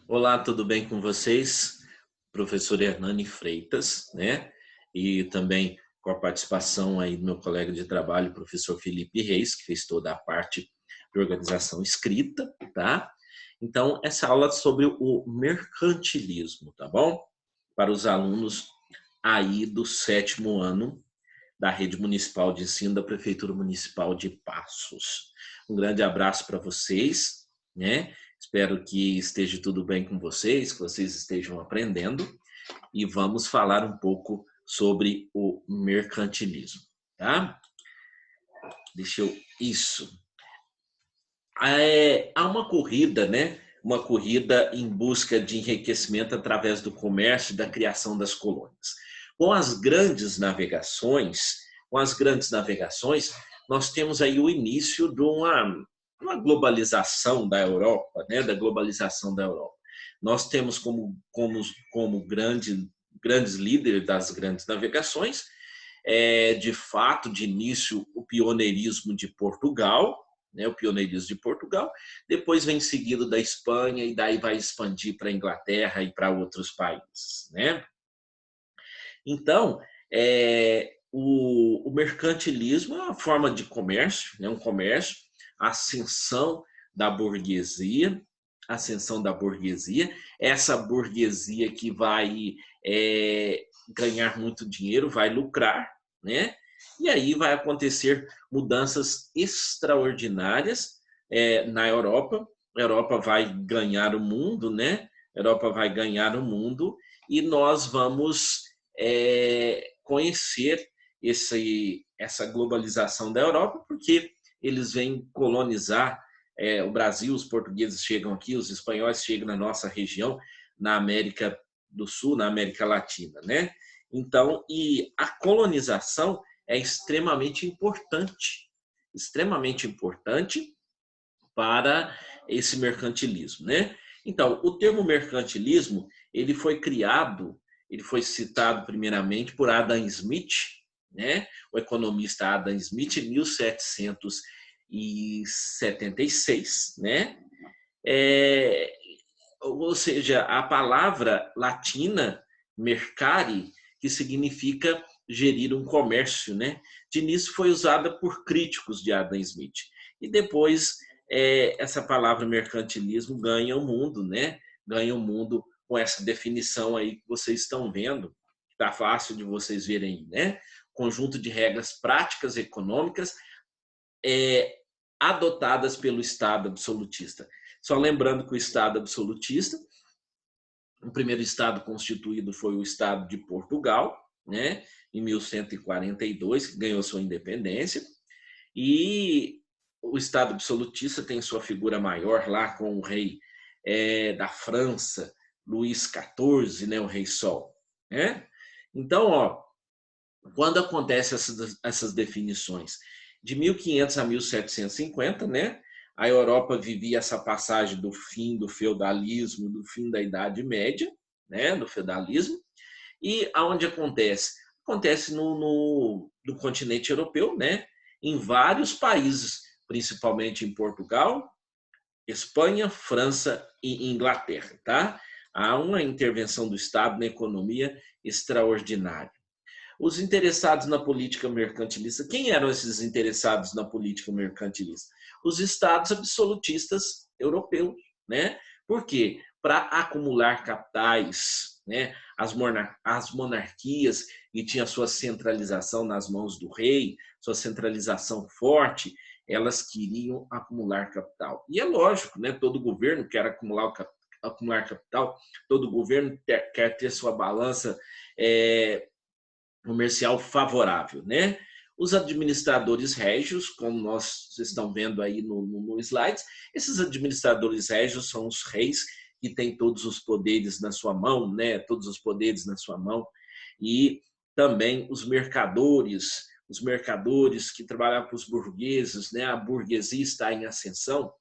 Olá, tudo bem com vocês? Professor Hernani Freitas, né? E também com a participação aí do meu colega de trabalho, professor Felipe Reis, que fez toda a parte de organização escrita, tá? Então, essa aula é sobre o mercantilismo, tá bom? Para os alunos aí do 7º ano da Rede Municipal de Ensino da Prefeitura Municipal de Passos. Um grande abraço para vocês, né? Espero que esteja tudo bem com vocês, que vocês estejam aprendendo e vamos falar um pouco sobre o mercantilismo, tá? Deixa eu... Isso. Há uma corrida, né? Uma corrida em busca de enriquecimento através do comércio e da criação das colônias. Com as grandes navegações, nós temos aí o início de uma globalização da Europa, né? Da globalização da Europa. Nós temos como grandes líderes das grandes navegações, de fato, de início, o pioneirismo de Portugal, né, o pioneirismo de Portugal, depois vem seguido da Espanha e daí vai expandir para a Inglaterra e para outros países, né? Então, o mercantilismo é uma forma de comércio, né, um comércio, a ascensão da burguesia, essa burguesia que vai ganhar muito dinheiro, vai lucrar, né? E aí vai acontecer mudanças extraordinárias na Europa. A Europa vai ganhar o mundo, né? A Europa vai ganhar o mundo e nós vamos conhecer essa globalização da Europa, porque eles vêm colonizar o Brasil, os portugueses chegam aqui, os espanhóis chegam na nossa região, na América do Sul, na América Latina, né? Então, e a colonização é extremamente importante para esse mercantilismo, né? Então, o termo mercantilismo, ele foi citado primeiramente por Adam Smith, né? O economista Adam Smith, em 1776, né? É, ou seja, a palavra latina mercari, que significa gerir um comércio, né? De início foi usada por críticos de Adam Smith. E depois essa palavra mercantilismo ganha o mundo, né? Ganha o mundo com essa definição aí que vocês estão vendo, que está fácil de vocês verem, né? Conjunto de regras práticas econômicas adotadas pelo Estado absolutista. Só lembrando que o Estado absolutista, o primeiro Estado constituído foi o Estado de Portugal, né, em 1142, que ganhou sua independência, e o Estado absolutista tem sua figura maior lá com o rei da França, Luís XIV, né, o Rei Sol. Né? Então, ó, quando acontecem essas definições? De 1500 a 1750, né? A Europa vivia essa passagem do fim do feudalismo, do fim da Idade Média, né? Do feudalismo. E aonde acontece? Acontece no continente europeu, né? Em vários países, principalmente em Portugal, Espanha, França e Inglaterra, tá? Há uma intervenção do Estado na economia extraordinária. Os interessados na política mercantilista. Quem eram esses interessados na política mercantilista? Os estados absolutistas europeus, né? Por quê? Para acumular capitais, né? As monarquias que tinham sua centralização nas mãos do rei, sua centralização forte, elas queriam acumular capital. E é lógico, né? Todo governo quer acumular capital, todo governo quer ter sua balança comercial favorável, né? Os administradores régios, como nós estão vendo aí no slides, esses administradores régios são os reis que têm todos os poderes na sua mão, né? Todos os poderes na sua mão, e também os mercadores que trabalham para os burgueses, né? A burguesia está em ascensão.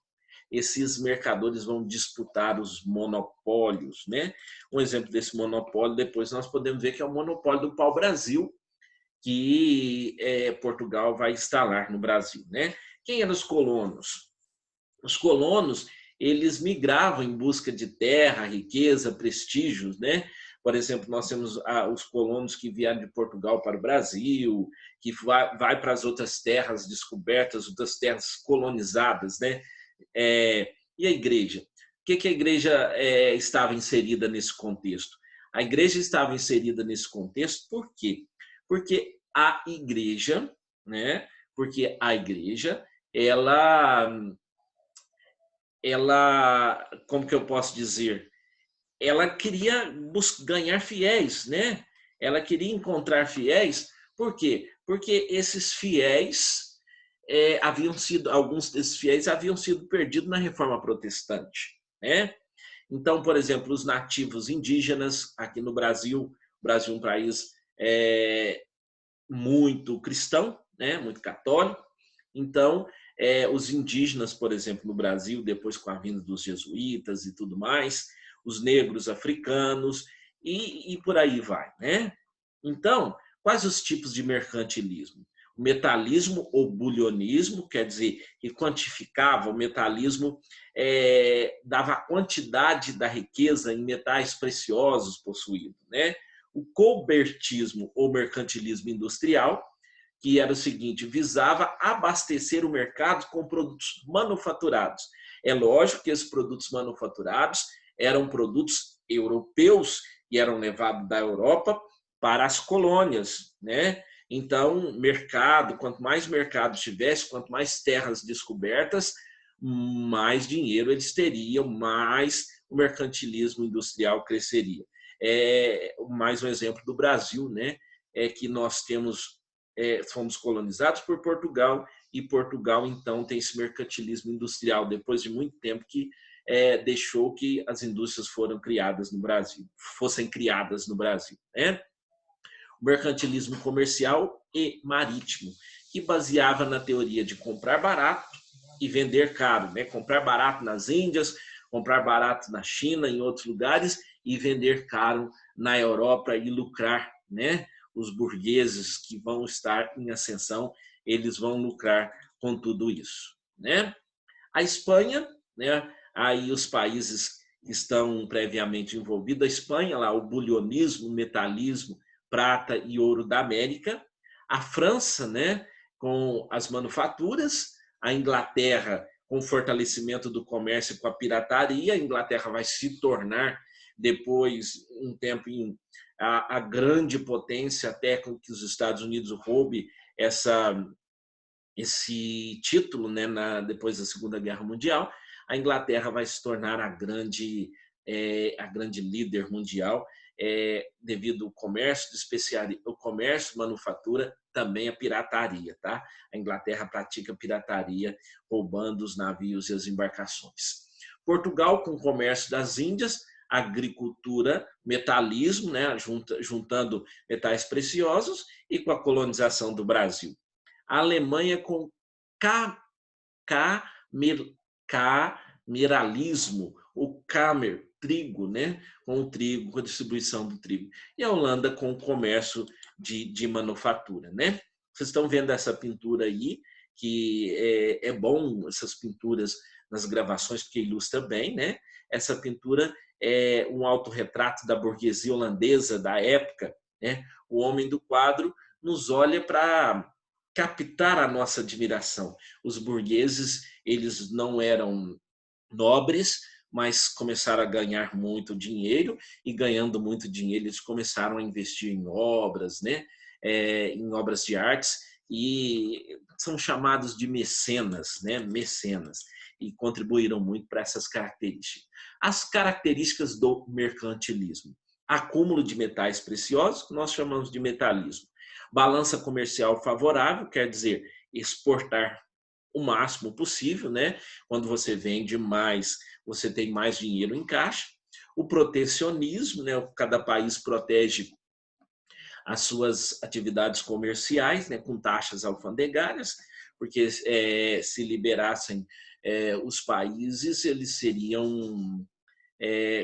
Esses mercadores vão disputar os monopólios, né? Um exemplo desse monopólio, depois nós podemos ver que é o monopólio do pau-brasil, que Portugal vai instalar no Brasil, né? Quem eram os colonos? Os colonos, eles migravam em busca de terra, riqueza, prestígios, né? Por exemplo, nós temos os colonos que vieram de Portugal para o Brasil, que vai para as outras terras descobertas, outras terras colonizadas, né? E a igreja? O que a igreja estava inserida nesse contexto? A igreja estava inserida nesse contexto por quê? Porque a igreja, né? Porque a igreja, ela, como que eu posso dizer? Ela queria ganhar fiéis, né? Ela queria encontrar fiéis. Por quê? Porque esses fiéis alguns desses fiéis haviam sido perdidos na Reforma Protestante, né? Então, por exemplo, os nativos indígenas aqui no Brasil, o Brasil é um país muito cristão, né? Muito católico. Então, os indígenas, por exemplo, no Brasil, depois com a vinda dos jesuítas e tudo mais, os negros africanos e por aí vai, né? Então, quais os tipos de mercantilismo? O metalismo ou bulionismo, quer dizer, que quantificava, o metalismo dava a quantidade da riqueza em metais preciosos possuídos, né? O cobertismo ou mercantilismo industrial, que era o seguinte, visava abastecer o mercado com produtos manufaturados. É lógico que esses produtos manufaturados eram produtos europeus e eram levados da Europa para as colônias, né? Então, mercado, quanto mais mercado tivesse, quanto mais terras descobertas, mais dinheiro eles teriam, mais o mercantilismo industrial cresceria. Mais um exemplo do Brasil, né? É que nós fomos colonizados por Portugal e Portugal então tem esse mercantilismo industrial depois de muito tempo que deixou que as indústrias fossem criadas no Brasil, né? O mercantilismo comercial e marítimo, que baseava na teoria de comprar barato e vender caro, né? Comprar barato nas Índias, comprar barato na China, em outros lugares e vender caro na Europa e lucrar, né? Os burgueses que vão estar em ascensão, eles vão lucrar com tudo isso, né? A Espanha, né? Aí os países que estão previamente envolvidos, a Espanha, lá o bulionismo, o metalismo, prata e ouro da América, a França, né? Com as manufaturas, a Inglaterra com o fortalecimento do comércio com a pirataria, a Inglaterra vai se tornar depois um tempo a grande potência até com que os Estados Unidos roube esse título, né, depois da Segunda Guerra Mundial. A Inglaterra vai se tornar a grande líder mundial devido ao comércio de especiaria, o comércio, manufatura, também a pirataria, tá? A Inglaterra pratica pirataria, roubando os navios e as embarcações. Portugal com o comércio das Índias, agricultura, metalismo, né, juntando metais preciosos e com a colonização do Brasil. A Alemanha com cameralismo, o camer, trigo, né? Com o trigo, com a distribuição do trigo. E a Holanda com o comércio de manufatura, né? Vocês estão vendo essa pintura aí, que é bom, essas pinturas nas gravações, porque ilustra bem, né? Essa pintura é um autorretrato da burguesia holandesa da época, né? O homem do quadro nos olha para captar a nossa admiração. Os burgueses, eles não eram nobres, mas começaram a ganhar muito dinheiro e ganhando muito dinheiro eles começaram a investir em obras, né? Em obras de artes e são chamados de mecenas, né? Mecenas e contribuíram muito para essas características. As características do mercantilismo: acúmulo de metais preciosos, que nós chamamos de metalismo. Balança comercial favorável, quer dizer, exportar o máximo possível, né? Quando você vende mais, você tem mais dinheiro em caixa. O protecionismo, né? Cada país protege as suas atividades comerciais, né? Com taxas alfandegárias, porque se liberassem os países, eles seriam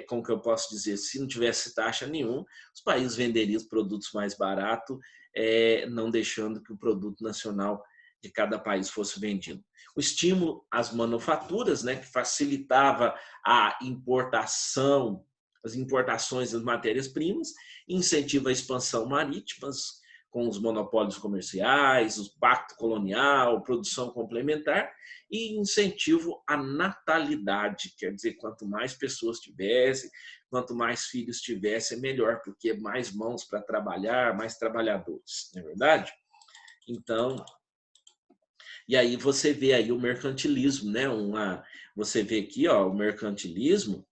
como que eu posso dizer, se não tivesse taxa nenhuma, os países venderiam os produtos mais baratos, não deixando que o produto nacional de cada país fosse vendido. O estímulo às manufaturas, né, que facilitava a importação, as importações das matérias-primas, incentiva a expansão marítima, com os monopólios comerciais, o pacto colonial, produção complementar e incentivo à natalidade, quer dizer, quanto mais pessoas tivessem, quanto mais filhos tivessem, melhor, porque mais mãos para trabalhar, mais trabalhadores, não é verdade? Então, e aí você vê aí o mercantilismo, né? Você vê aqui, ó, o mercantilismo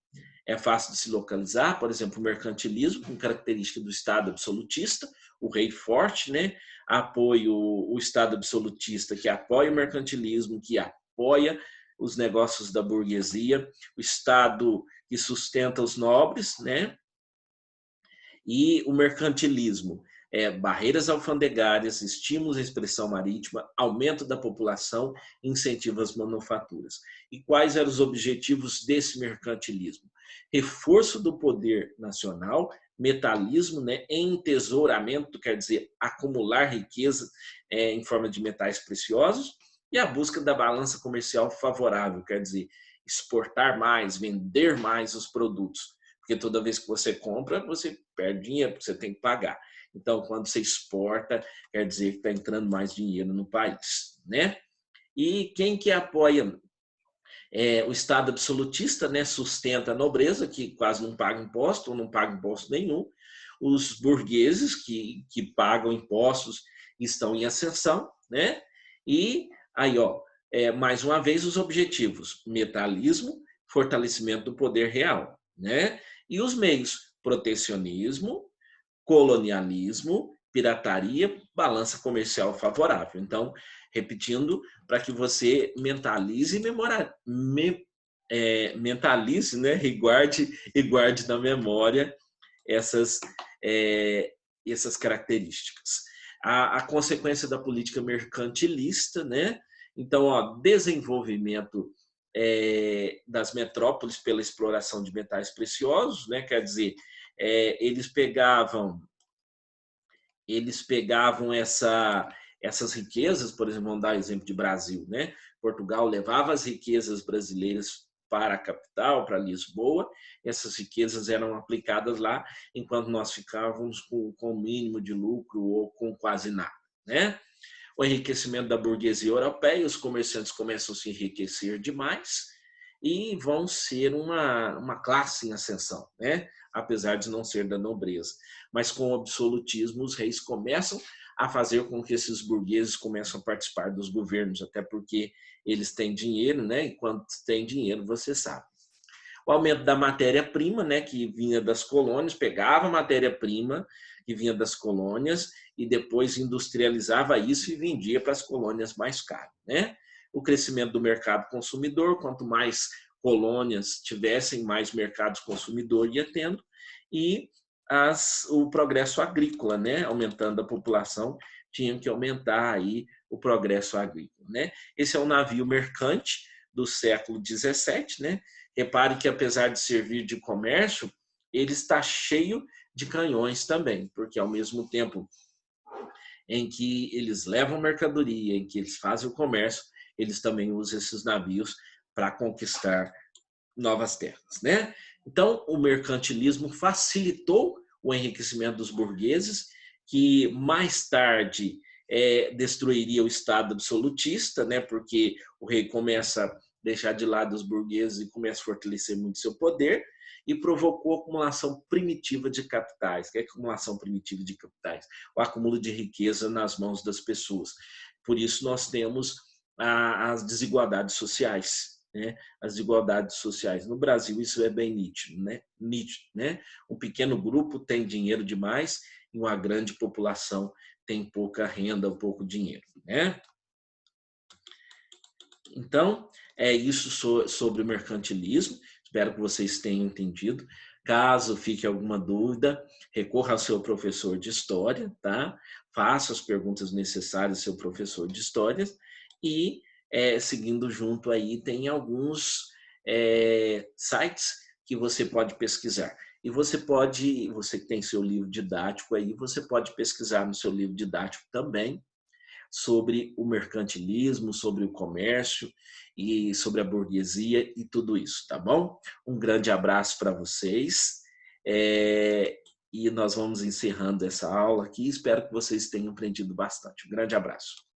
é fácil de se localizar, por exemplo, o mercantilismo, com característica do Estado absolutista, o rei forte, né? Apoia o Estado absolutista, que apoia o mercantilismo, que apoia os negócios da burguesia, o Estado que sustenta os nobres, né? E o mercantilismo barreiras alfandegárias, estímulos à expressão marítima, aumento da população, incentivo às manufaturas. E quais eram os objetivos desse mercantilismo? Reforço do poder nacional, metalismo, né, entesouramento, quer dizer, acumular riqueza em forma de metais preciosos, e a busca da balança comercial favorável, quer dizer, exportar mais, vender mais os produtos. Porque toda vez que você compra, você perde dinheiro, porque você tem que pagar. Então, quando você exporta, quer dizer que está entrando mais dinheiro no país, né? E quem que apoia o Estado absolutista, né? Sustenta a nobreza, que quase não paga imposto, ou não paga imposto nenhum. Os burgueses, que pagam impostos, estão em ascensão, né? E aí, ó, mais uma vez, os objetivos: metalismo, fortalecimento do poder real, né? E os meios: protecionismo, colonialismo, pirataria, balança comercial favorável. Então, repetindo, para que você mentalize mentalize, né, e guarde na memória essas, essas características. A consequência da política mercantilista, né? Então, ó, desenvolvimento das metrópoles pela exploração de metais preciosos, né? Quer dizer, eles pegavam essas riquezas, por exemplo, vamos dar exemplo de Brasil, né? Portugal levava as riquezas brasileiras para a capital, para Lisboa, essas riquezas eram aplicadas lá, enquanto nós ficávamos com o mínimo de lucro ou com quase nada, né? O enriquecimento da burguesia europeia, os comerciantes começam a se enriquecer demais e vão ser uma classe em ascensão, né? Apesar de não ser da nobreza. Mas com o absolutismo, os reis começam a fazer com que esses burgueses começam a participar dos governos, até porque eles têm dinheiro, né? E quando tem dinheiro, você sabe. O aumento da matéria-prima, né, que vinha das colônias, pegava a matéria-prima que vinha das colônias e depois industrializava isso e vendia para as colônias mais caras, né? O crescimento do mercado consumidor, quanto mais colônias tivessem, mais mercados consumidor ia tendo, e o progresso agrícola, né? Aumentando a população, tinham que aumentar aí o progresso agrícola, né? Esse é um navio mercante do século XVII, né? Repare que, apesar de servir de comércio, ele está cheio de canhões também, porque ao mesmo tempo em que eles levam mercadoria, em que eles fazem o comércio, eles também usam esses navios para conquistar novas terras, né? Então, o mercantilismo facilitou o enriquecimento dos burgueses, que mais tarde destruiria o Estado absolutista, né? Porque o rei começa a deixar de lado os burgueses e começa a fortalecer muito seu poder, e provocou a acumulação primitiva de capitais. O que é acumulação primitiva de capitais? O acúmulo de riqueza nas mãos das pessoas. Por isso nós temos as desigualdades sociais, né? As desigualdades sociais. No Brasil isso é bem nítido, né? Um pequeno grupo tem dinheiro demais e uma grande população tem pouca renda, pouco dinheiro, né? Então, é isso sobre o mercantilismo. Espero que vocês tenham entendido. Caso fique alguma dúvida, recorra ao seu professor de história, tá? Faça as perguntas necessárias ao seu professor de história e, seguindo junto aí, tem alguns sites que você pode pesquisar. E você que tem seu livro didático aí, você pode pesquisar no seu livro didático também, sobre o mercantilismo, sobre o comércio e sobre a burguesia e tudo isso, tá bom? Um grande abraço para vocês. E nós vamos encerrando essa aula aqui. Espero que vocês tenham aprendido bastante. Um grande abraço.